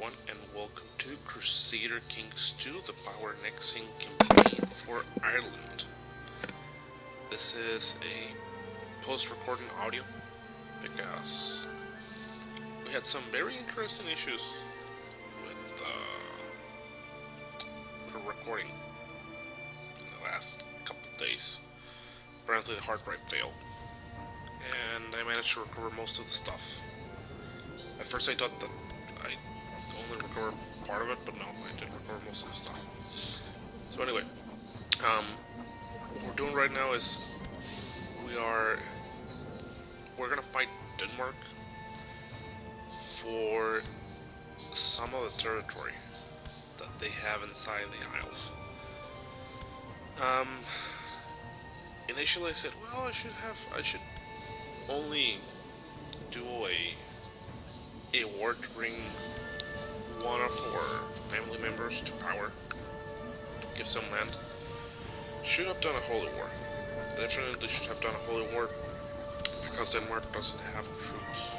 everyone, and welcome to Crusader Kings 2, the Powernexing campaign for Ireland. This is a post-recording audio because we had some very interesting issues with the recording in the last couple of days. Apparently the hard drive failed, and I managed to recover most of the stuff. At first I thought that I only recovered part of it, but no, I did recover most of the stuff. So anyway, what we're doing right now is we're gonna fight Denmark for some of the territory that they have inside the Isles. Initially I said, well, I should only do a war to bring one of our family members to power, to give some land. Should have done a holy war. Definitely should have done a holy war, because Denmark doesn't have troops.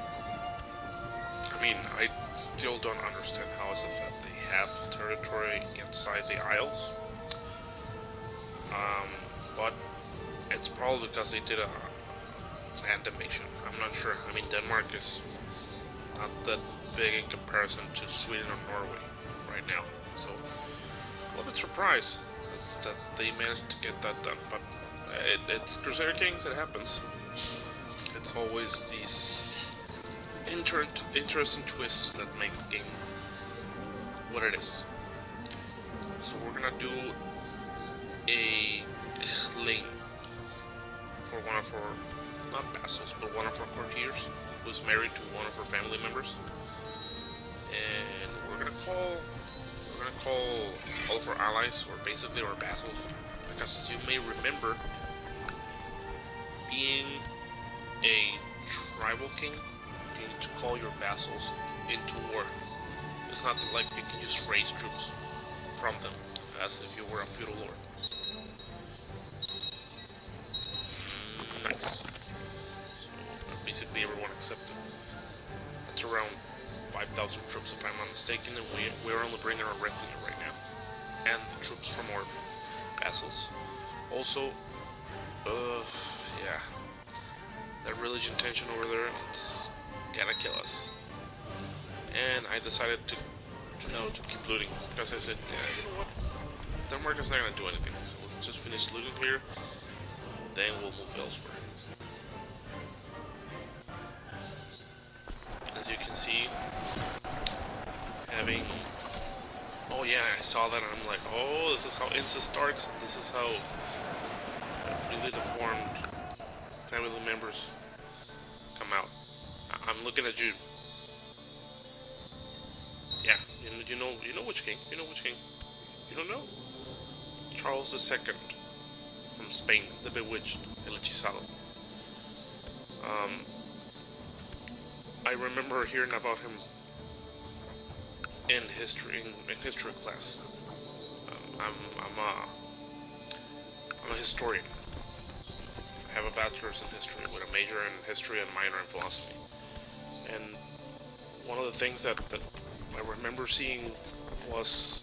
I mean, I still don't understand how is it that they have territory inside the Isles. But it's probably because they did a land invasion. I'm not sure. I mean, Denmark is not that big in comparison to Sweden or Norway right now, so a little bit surprised that they managed to get that done. But it's Crusader Kings, it happens. It's always these interesting twists that make the game what it is. So we're gonna do a lane for one of our, not vassals, but one of our courtiers who's married to one of our family members, and we're gonna call all of our allies, or basically our vassals, because as you may remember, being a tribal king, you need to call your vassals into war. It's not like you can just raise troops from them as if you were a feudal lord. Nice. So basically everyone accepted. It's around 5,000 troops if I'm not mistaken, and we're only bringing our retinue right now. And the troops from our vassals. Also, yeah, that religion tension over there, it's gonna kill us. And I decided to keep looting, because I said, yeah, you know what, Denmark is not gonna do anything, so let's just finish looting here, then we'll move elsewhere. As you can see, having, oh yeah, I saw that and I'm like, oh, this is how incest starts, this is how really deformed family members come out. I'm looking at you. Yeah, you know which king, you don't know? Charles II from Spain, the Bewitched, El Hechizado. I remember hearing about him in history class. I'm a historian. I have a bachelor's in history with a major in history and a minor in philosophy. And one of the things that I remember seeing was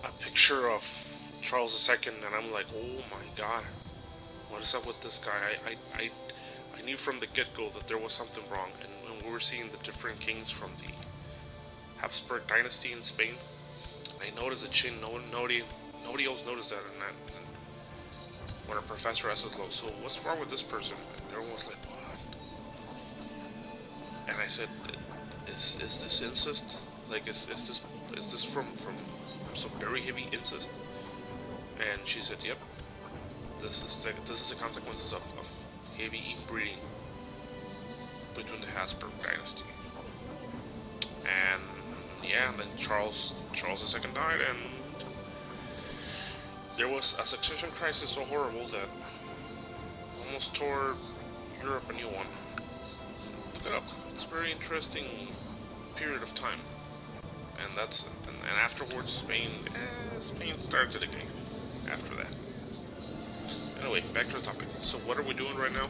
a picture of Charles II, and I'm like, oh my god, what is up with this guy? I knew from the get-go that there was something wrong, and when we were seeing the different kings from the Habsburg dynasty in Spain, I noticed the chin. Nobody else noticed that, and when our professor asked us, so what's wrong with this person? And everyone was like, what? And I said, is this incest? Like, is this from some very heavy incest? And she said, yep. This is the consequences of heavy inbreeding between the Habsburg dynasty. And yeah, then Charles II died, and there was a succession crisis so horrible that almost tore Europe a new one. Look it up. It's a very interesting period of time. And afterwards Spain started again after that. Anyway, back to the topic. So what are we doing right now?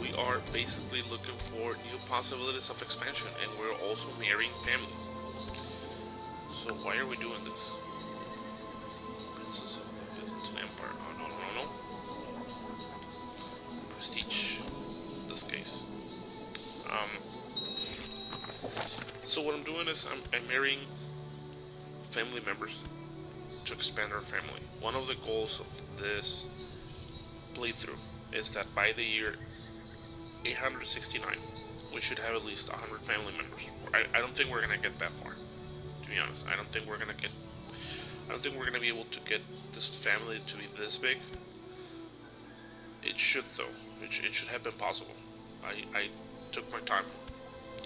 we are basically looking for new possibilities of expansion, and we're also marrying family. So why are we doing this? Princess of the Byzantine Empire. Oh, no, no, no. Prestige. In this case. So what I'm doing is I'm marrying family members to expand our family. One of the goals of this playthrough is that by the year 869, we should have at least 100 family members. I don't think we're gonna get that far, to be honest. I don't think we're gonna be able to get this family to be this big. It should though. It should have been possible. I took my time,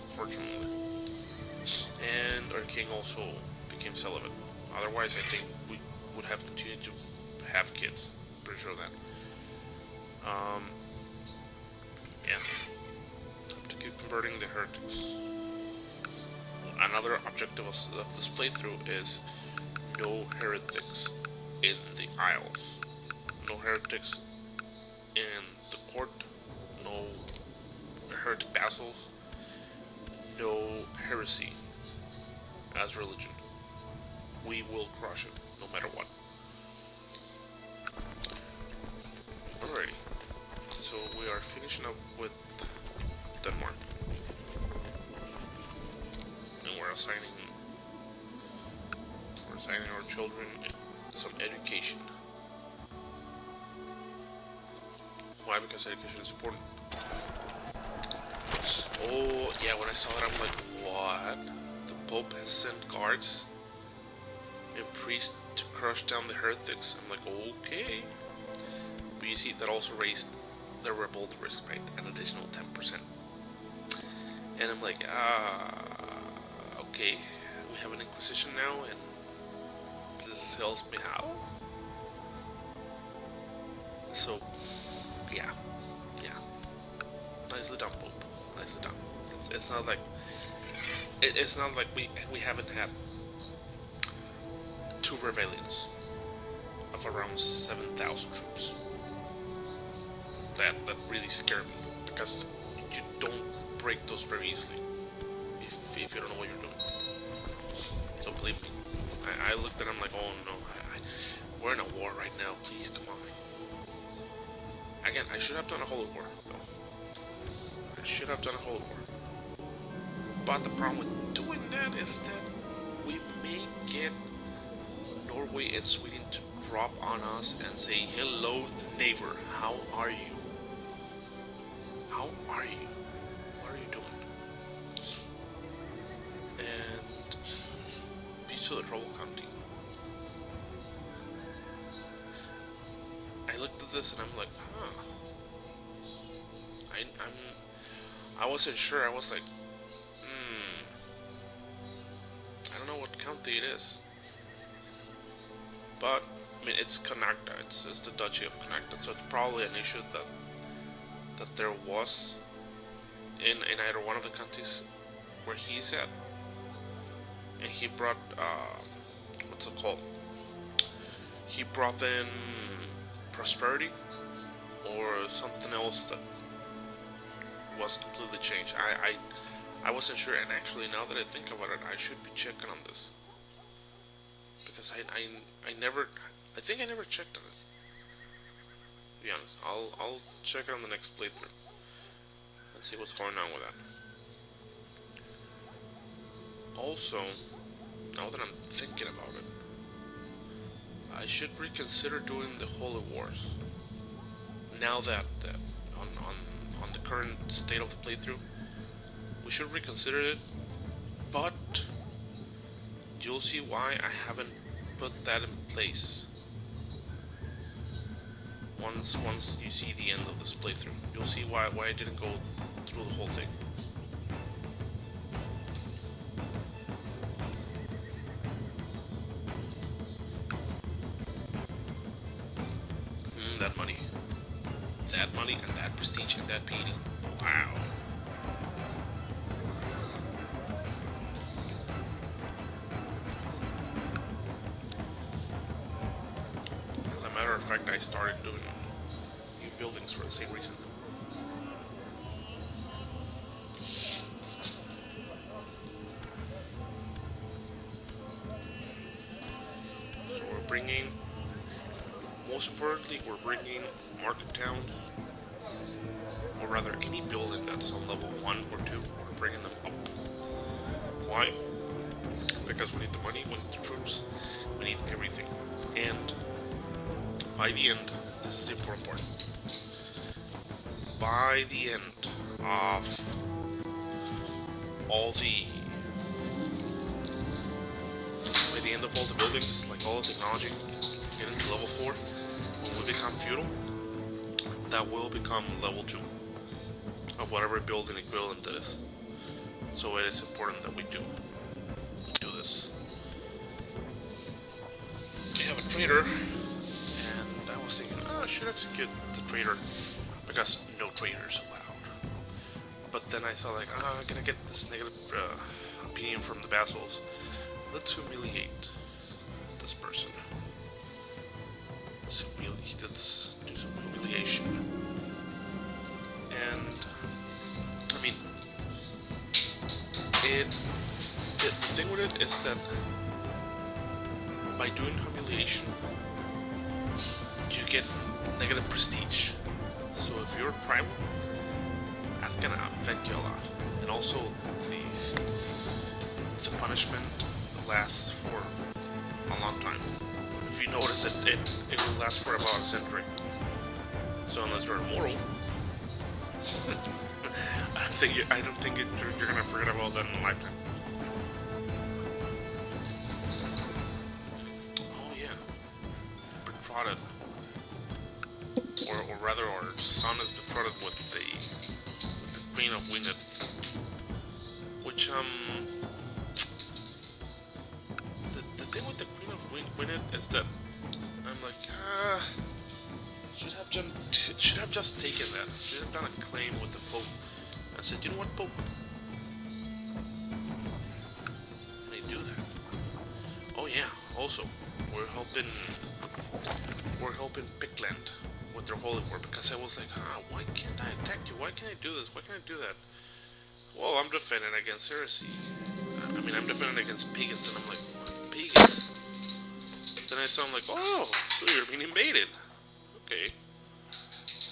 fortunately. And our king also became celibate. Otherwise, I think we would have continued to have kids. Pretty sure of that. Yeah. To keep converting the heretics. Another objective of this playthrough is no heretics in the Isles. No heretics in the court. No heretic vassals. No heresy as religion. We will crush it, no matter what. Alrighty. So we are finishing up with Denmark. And we're assigning our children some education. Why? Because education is important. Oh, yeah, when I saw it, I'm like, what? The Pope has sent guards and priests to crush down the heretics. I'm like, okay. But you see, that also raised the revolt risk rate an additional 10%. And I'm like, okay, we have an Inquisition now, and this helps me out. So, yeah. Nicely done, Pope. Nicely done. It's not like we haven't had 2 rebellions of around 7,000 troops. That really scared me, because you don't break those very easily if you don't know what you're doing. So believe me, I looked at him like, oh no, we're in a war right now. Please come on. Again, I should have done a holy war though. I should have done a holy war. But the problem with doing that is that we may get Norway and Sweden to drop on us and say, hello neighbor, how are you? How are you? What are you doing? And peace to the trouble county. I looked at this and I'm like, huh. I wasn't sure. I was like, I don't know what county it is. But I mean, it's Connacht. It's the Duchy of Connacht, so it's probably an issue that there was in either one of the countries where he's at, and he brought what's it called? He brought in prosperity or something else that was completely changed. I wasn't sure, and actually now that I think about it, I should be checking on this. Because I think I never checked on it. To be honest, I'll check it on the next playthrough and see what's going on with that. Also, now that I'm thinking about it, I should reconsider doing the Holy Wars. Now that on the current state of the playthrough, we should reconsider it. But you'll see why I haven't put that in place. Once you see the end of this playthrough, you'll see why I didn't go through the whole thing. That money and that prestige and that beauty. Wow. As a matter of fact, I started doing new buildings for the same reason. bringing, most importantly, we're bringing market towns, or rather any building that's on level 1 or 2, we're bringing them up. Why? Because we need the money, we need the troops, we need everything. And by the end, this is the important part. By the end of all the buildings, like all the technology, getting to level 4, when we become feudal, that will become level 2 of whatever building equivalent that is. So it is important that we do this. We have a trader, and I was thinking, I should execute the trader because no traders allowed. But then I saw like, can I get this negative opinion from the vassals? Let's humiliate this person. Let's do some humiliation. And I mean, the thing with it is that by doing humiliation, you get negative prestige. So if you're primal, that's gonna affect you a lot. And also, the punishment lasts for a long time. If you notice it will last for about a century. So unless you're immoral, I don't think you're gonna forget about that in a lifetime. Oh yeah, betrothed, or rather, our son is betrothed with the Queen of Winged, which the thing with the Queen of Winged is that I'm like, should have just taken that. Should have done a claim with the Pope. I said, you know what, Pope? They do that. Oh yeah. Also, we're helping Pictland with their holy war because I was like, why can't I attack you? Why can't I do this? Why can't I do that? Well, I'm defending against heresy. I mean, I'm defending against pagans, and I'm like, what? Pagans? Then I sound like, oh, so you're being invaded. Okay.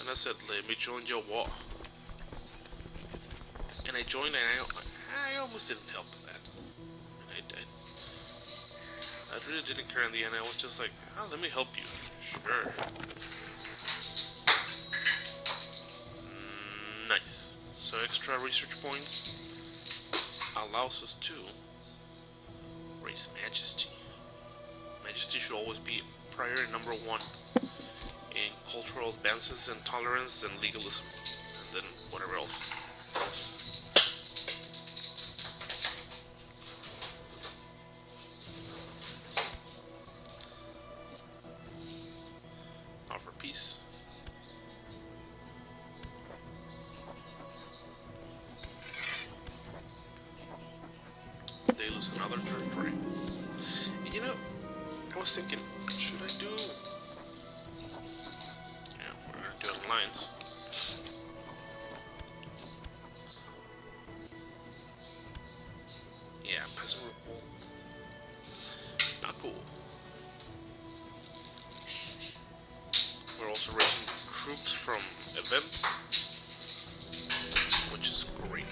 And I said, let me join your war. And I joined, and I almost didn't help that. And I really didn't care in the end. I was just like, let me help you. Sure. Nice. So extra research points allows us to raise majesty. Majesty should always be priority number 1 in cultural advances and tolerance and legalism, and then whatever else. Offer peace. They lose another territory. And you know, I was thinking, should I do... Yeah, we're gonna do it in lines. Yeah, peasant revolt. Not cool. We're also raising troops from events, which is great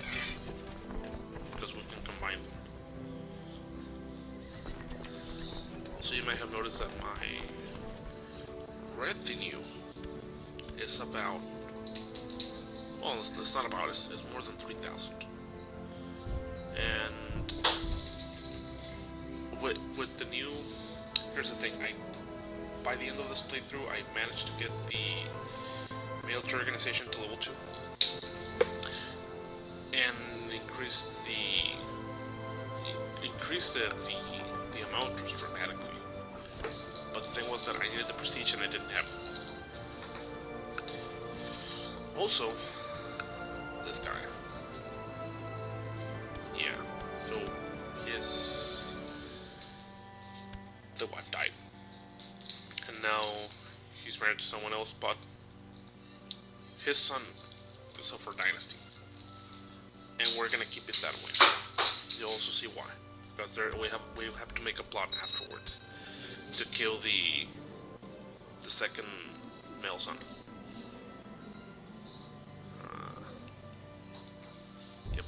because we can combine them. Also, you might have noticed that my retinue is about, well, it's not about, it's more than 3,000. And with the new, here's the thing, by the end of this playthrough, I managed to get the military organization to level 2 and increased the amount dramatically. But the thing was that I needed the prestige and I didn't have it. Also, this guy. Yeah, so the wife died. And now he's married to someone else, but his son is up for dynasty. And we're gonna keep it that way. You'll also see why. Because we have to make a plot afterwards. to kill the second male son. Yep.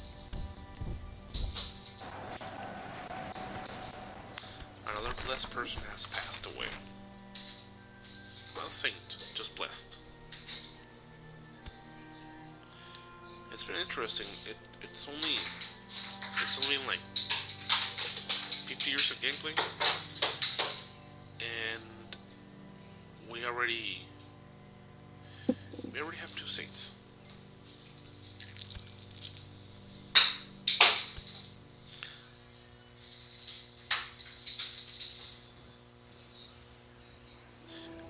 Another blessed person has passed away. Not a saint, just blessed. It's been interesting. It's only like 50 years of gameplay, and we already have two saints.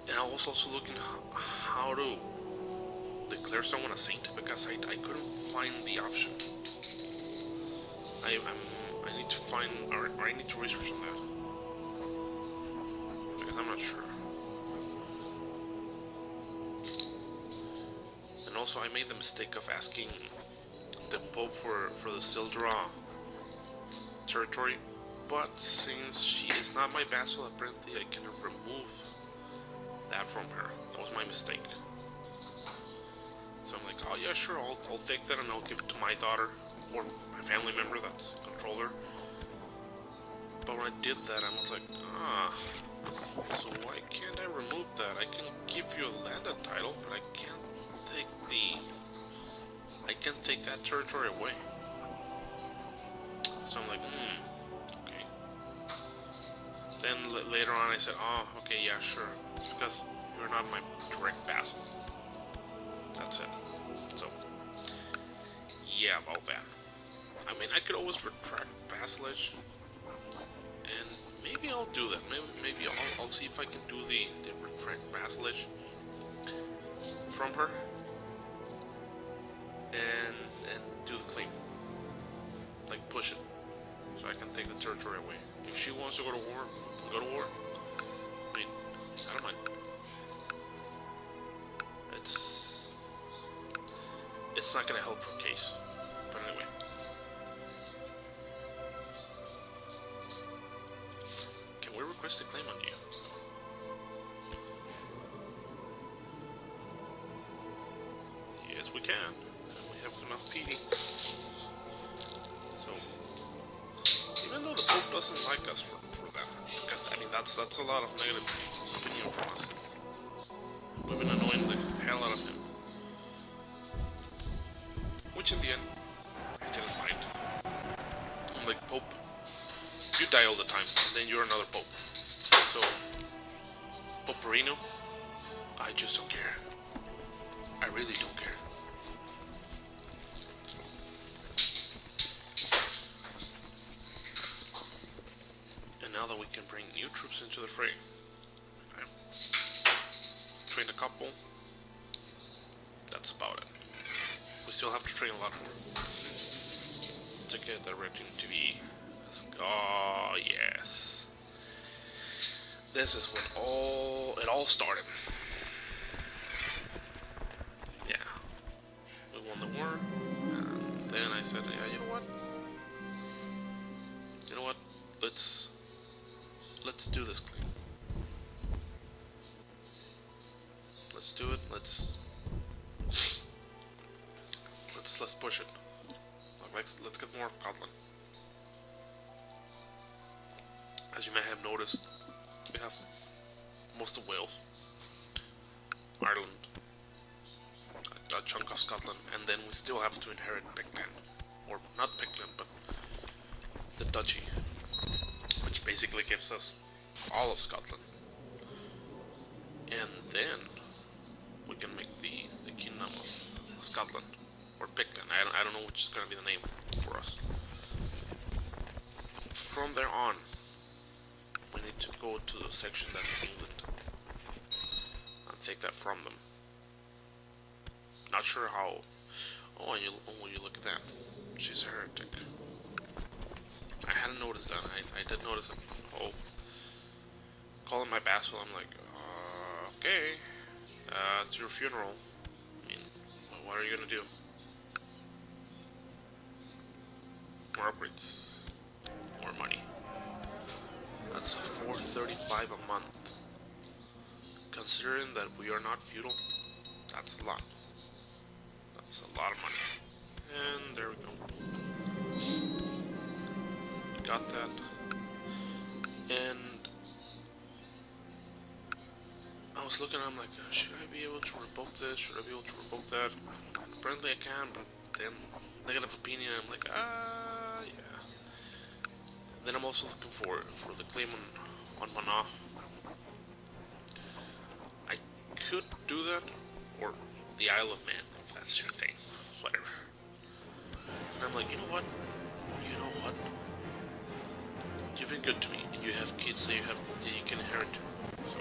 And I was also looking how to declare someone a saint because I couldn't find the option. I need to find or I need to research on that because I'm not sure. And also I made the mistake of asking the Pope for the Sildra territory, but since she is not my vassal, apparently I cannot remove that from her. That was my mistake. So I'm like, oh yeah, sure, I'll take that and I'll give it to my daughter or my family member that's controller. But when I did that, I was like, so why can't I remove that? I can give you a landed title, but I can't take that territory away. So I'm like, okay. Then later on I said, oh, okay, yeah, sure. It's because you're not my direct vassal. That's it. So, yeah, about that. I mean, I could always retract vassalage, and maybe I'll do that. Maybe I'll see if I can do the retract vassalage from her, and do the claim, like push it, so I can take the territory away. If she wants to go to war, go to war. I mean, I don't mind. It's not gonna help her case, but anyway. Can we request a claim on you? Yes, we can. We have enough PD. So, even though the Pope doesn't like us for that, because I mean that's a lot of negative opinion from us. We've been annoying the hell out of him. Which in the end, I didn't mind. I'm like, Pope, you die all the time, and then you're another Pope. So, Poperino, I just don't care. I really don't care. And now that we can bring new troops into the fray, okay. Train a couple, that's about it. We still have to train a lot more to get the red team to be. Oh yes, this is when it all started. Yeah, we won the war, and then I said, yeah, you know what? Let's do this clean. Let's do it. Let's push it. Let's get more of Scotland. As you may have noticed, we have most of Wales, Ireland, a chunk of Scotland, and then we still have to inherit Pictland, or not Pictland, but the Duchy, which basically gives us all of Scotland, and then we can make the Kingdom of Scotland. Or Pictland. I don't know which is going to be the name for us. From there on, we need to go to the section that's England and take that from them. Not sure how. Oh, you look at that. She's a heretic. I hadn't noticed that. I did notice it. Oh, calling my vassal. I'm like, okay, it's your funeral. I mean, what are you gonna do? More upgrades, more money. That's 435 a month. Considering that we are not feudal, that's a lot. That's a lot of money. And there we go. Got that. And I was looking, I'm like, should I be able to revoke this? Should I be able to revoke that? Apparently I can, but then negative opinion, I'm like, yeah. Then I'm also looking for the claim on mana. I could do that, or the Isle of Man, if that's your thing, whatever. And I'm like, you know what? You've been good to me, and you have kids that you can inherit. So,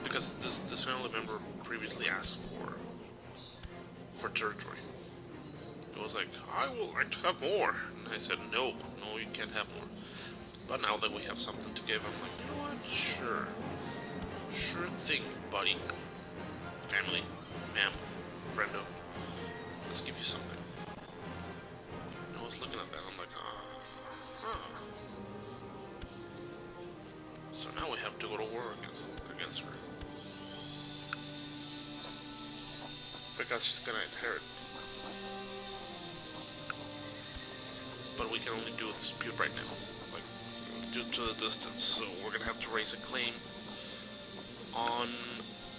because this family member previously asked for territory. It was like, I would like to have more, and I said, no, you can't have more. But now that we have something to give, I'm like, you know what? Sure thing, buddy, family, ma'am, friendo. Let's give you something. And I was looking at that, I'm like, So now we have to go to war against her. Because she's gonna inherit. But we can only do a dispute right now, like, due to the distance, so we're gonna have to raise a claim on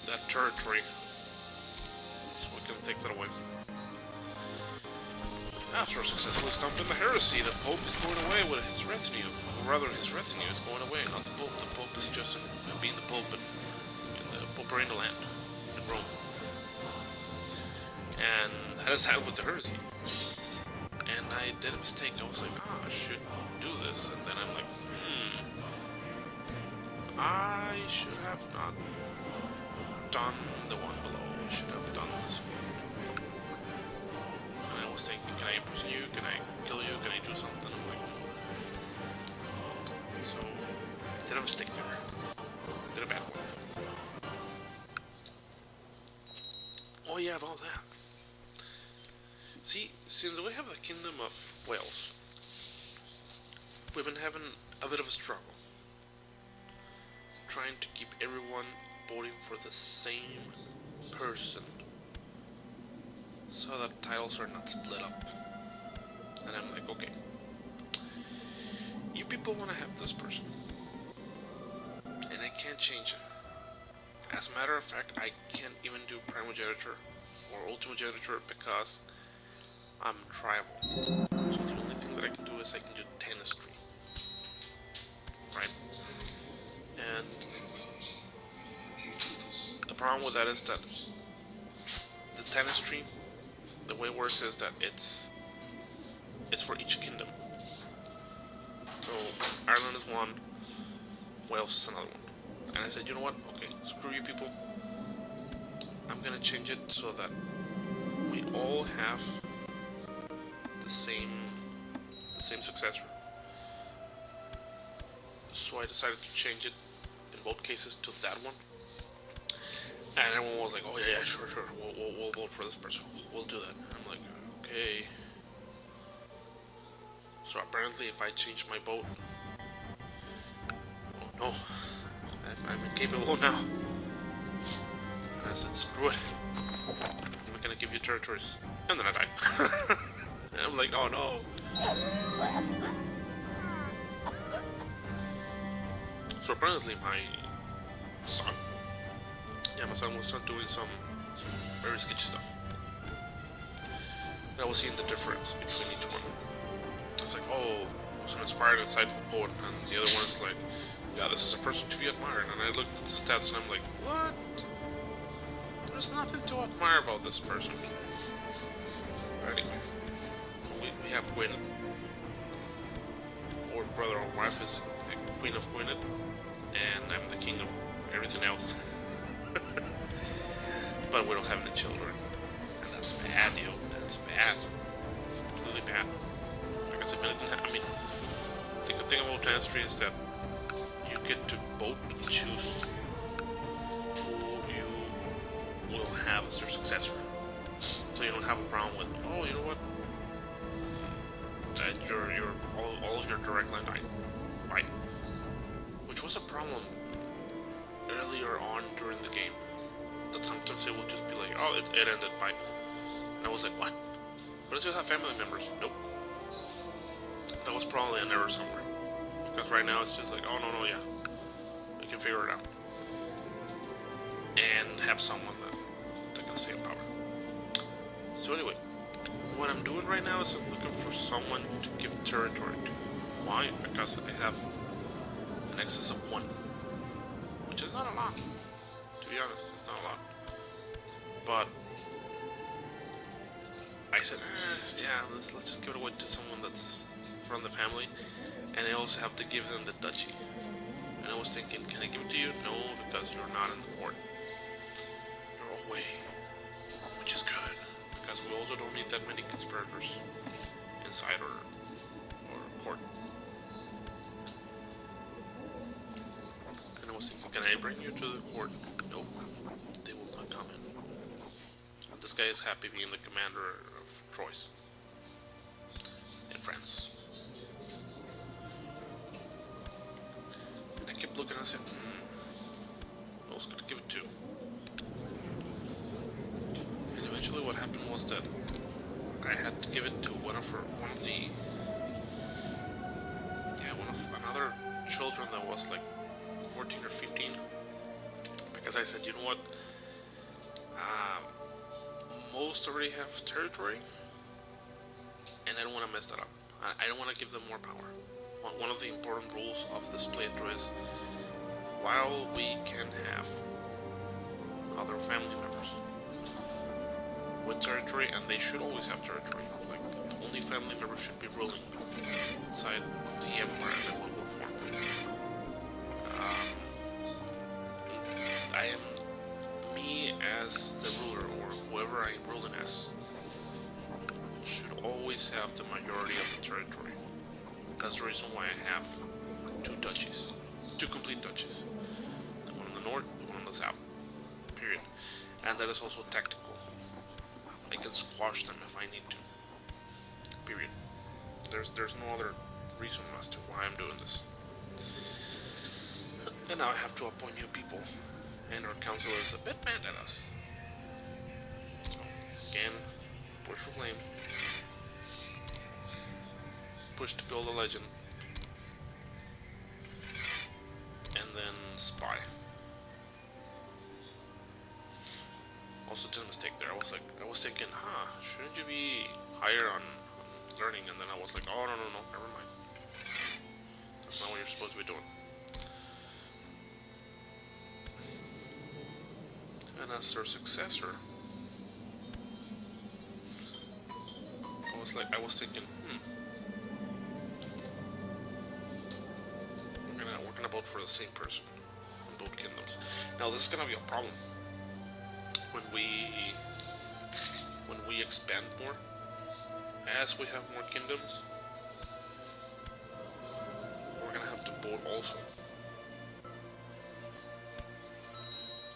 that territory, so we can take that away. After successfully stomping the heresy, the Pope is going away with his retinue. Or rather, his retinue is going away, not the Pope. The Pope is just being the Pope in the Pope land in Rome. And that is how with the heresy. And I did a mistake. I was like, I should do this. And then I'm like, I should have not done the one below. I should have done this one. And I was thinking, can I imprison you? Can I kill you? Can I do something? I'm like, so I did a mistake there. Did a bad one. Oh yeah, about that. See, since we have the Kingdom of Wales, we've been having a bit of a struggle. Trying to keep everyone voting for the same person, so that titles are not split up. And I'm like, okay, you people want to have this person, and I can't change it. As a matter of fact, I can't even do primogeniture or ultimogeniture because I'm tribal. So the only thing that I can do is I can do tenestry. Right? And the problem with that is that the tenestry, the way it works is that it's for each kingdom. So Ireland is one, Wales is another one. And I said, you know what? Okay, screw you people. I'm gonna change it so that we all have the same successor. So I decided to change it in both cases to that one. And everyone was like, oh yeah, sure, we'll vote for this person. We'll do that. And I'm like, okay. So apparently if I change my vote, oh no, I'm incapable now. And I said, screw it. I'm not gonna give you territories. And then I died. And I'm like, oh no. So apparently my son was doing some very sketchy stuff. And I was seeing the difference between each one. It's like, oh, some inspired and insightful poet, and the other one is like, yeah, this is a person to be admired. And I looked at the stats and I'm like, what? There's nothing to admire about this person. But anyway, so we have Gwynedd. Or brother or wife is the Queen of Gwynedd, and I'm the king of everything else. But we don't have any children. And that's bad, yo. That's bad. It's completely bad. Because if anything I mean, the good thing about dentistry is that you get to both choose who you will have as your successor. So you don't have a problem with, oh, you know what? That all of their direct line died. Right? Which was a problem earlier on during the game. That sometimes it would just be like, oh, it ended, bye. And I was like, what? But it still have family members. Nope. That was probably an error somewhere. Because right now it's just like, oh, no, yeah. We can figure it out. And have someone that can stay in power. So anyway, what I'm doing right now is I'm looking for someone to give territory to. Why? Because I have an excess of 1. Which is not a lot. To be honest, it's not a lot. But I said, yeah, let's just give it away to someone that's from the family. And I also have to give them the duchy. And I was thinking, can I give it to you? No, because you're not in the court. You're away. Which is good. Because we also don't need that many conspirators inside our court. And I was thinking, can I bring you to the court? Nope. They will not come in. And this guy is happy being the commander of Troyes. In France. And I kept looking and I said, I was gonna give it to. And eventually what happened was that I had to give it to one of another children that was like 14 or 15, because I said, you know what, most already have territory, and I don't want to mess that up. I don't want to give them more power. One of the important rules of this playthrough is, while we can have other family members with territory, and they should always have territory, like the only family member should be ruling inside the empire that we will form. I am me as the ruler, or whoever I am ruling as, should always have the majority of the territory. That's the reason why I have 2 duchies, 2 complete duchies. The one in the north, the one in the south. Period. And that is also tactical. I can squash them if I need to. Period. There's no other reason as to why I'm doing this. And now I have to appoint new people. And our council is a bit mad at us. So, again, push for blame. Push to build a legend. And then spy. Also did a mistake there. I was thinking, shouldn't you be higher on learning? And then I was like, oh, no, never mind. That's not what you're supposed to be doing. And as their successor, I was thinking, we're gonna vote for the same person in both kingdoms. Now this is gonna be a problem when we expand more, as we have more kingdoms. We're gonna have to vote also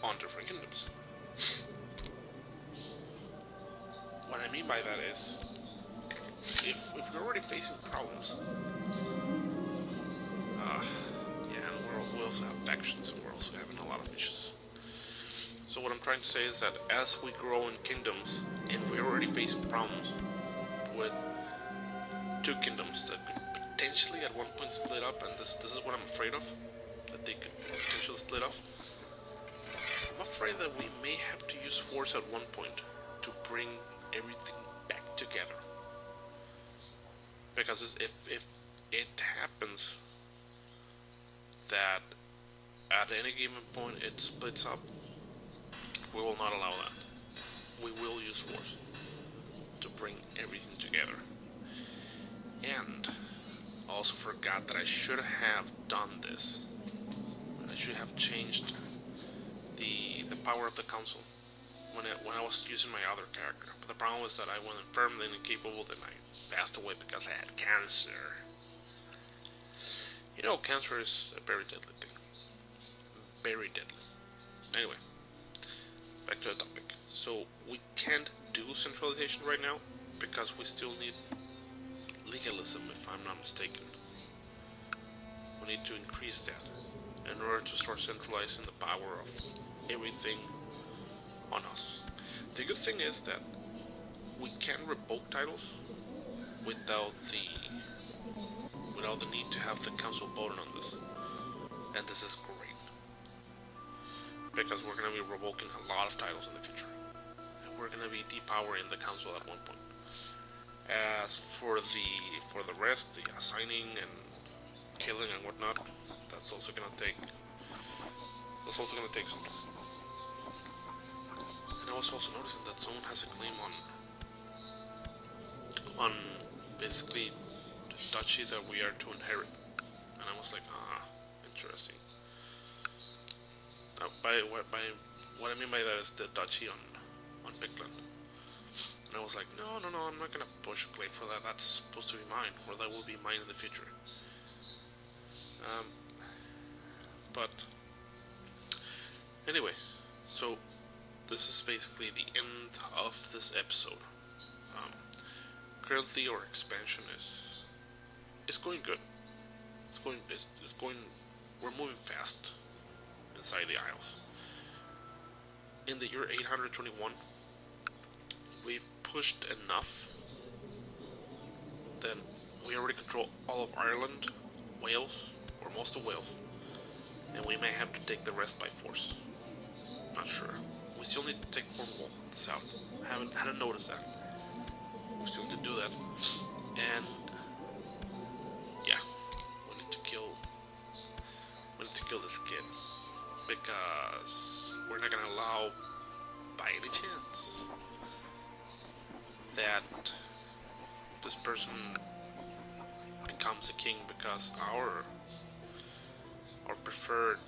on different kingdoms. What I mean by that is, if you're already facing problems, and we also have factions, and we're also having a lot of issues. So what I'm trying to say is that as we grow in kingdoms, and we're already facing problems with 2 kingdoms that could potentially at one point split up, and this is what I'm afraid of, that they could potentially split off. I'm afraid that we may have to use force at one point to bring everything back together. Because if it happens that at any given point it splits up, we will not allow that. We will use force to bring everything together. And I also forgot that I should have done this. I should have changed the power of the council when I was using my other character. But the problem was that I went infirm and incapable, then I passed away because I had cancer. You know, cancer is a very deadly thing. Very deadly. Anyway, back to the topic. So we can't do centralization right now because we still need legalism, if I'm not mistaken. We need to increase that in order to start centralizing the power of everything on us. The good thing is that we can revoke titles without the need to have the council voting on this, and this is great because we're going to be revoking a lot of titles in the future, and we're going to be depowering the council at one point. As for the rest, the assigning and killing and whatnot, that's also gonna take some time. And I was also noticing that someone has a claim on basically the duchy that we are to inherit, and I was like, interesting. What I mean by that is the duchy on Pictland. And I was like, no, I'm not gonna push a claim for that. That's supposed to be mine, or that will be mine in the future. But anyway, so this is basically the end of this episode. Currently, our expansion is going good. It's going. We're moving fast inside the Isles. In the year 821, we've pushed enough that we already control all of Ireland, Wales, or most of Wales, and we may have to take the rest by force. Not sure. We still need to take Cornwall in the south. Hadn't noticed that. We still need to do that, and yeah, we need to kill this kid because we're not gonna allow, by any chance, that this person becomes a king because our preferred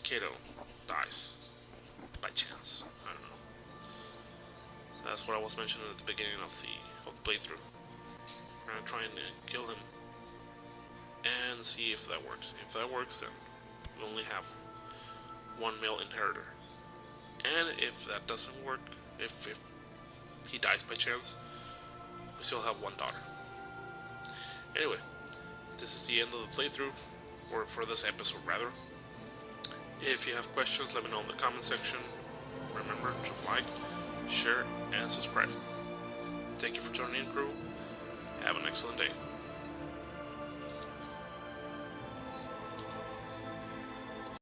kiddo dies by chance. I don't know. That's what I was mentioning at the beginning of the playthrough. We're gonna try and kill him and see if that works. If that works, then we only have one male inheritor. And if that doesn't work, if he dies by chance, we still have one daughter. Anyway, this is the end of the playthrough, or for this episode rather. If you have questions, let me know in the comment section. Remember to like, share, and subscribe. Thank you for tuning in, crew. Have an excellent day.